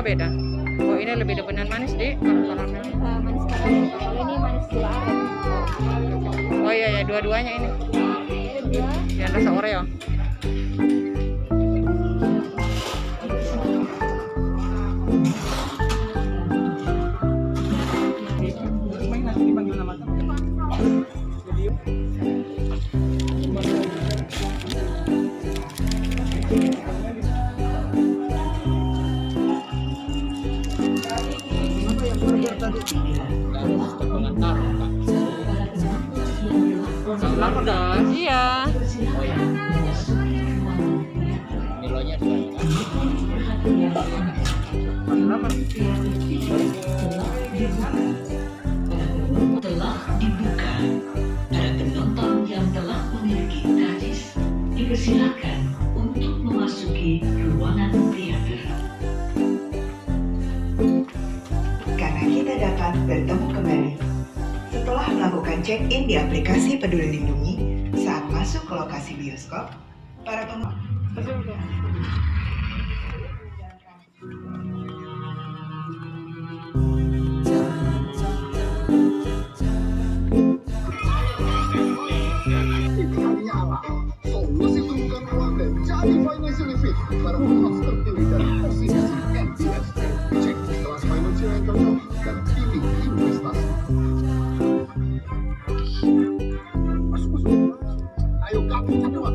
Oh beda. Oh ini lebih dominan manis di kalau karamel. Manis karamel. Kalau ini manis gula aren. Oh iya ya dua-duanya ini. Dua. Yang rasa Oreo. Iya. Milonya telah dibuka. Para penonton yang telah memiliki karcis dipersilakan untuk memasuki ruangan teater. Karena kita dapat bertemu kembali setelah melakukan check-in di aplikasi Peduli Lindungi saat masuk ke lokasi bioskop, para penonton Solusi tumbukan uang dan jadi financially fit para pengurus terpilih dari OCBC NTSP. Cek kelas financial yang cocok dan pilih investasi. Masuk. Ayo gabung semua.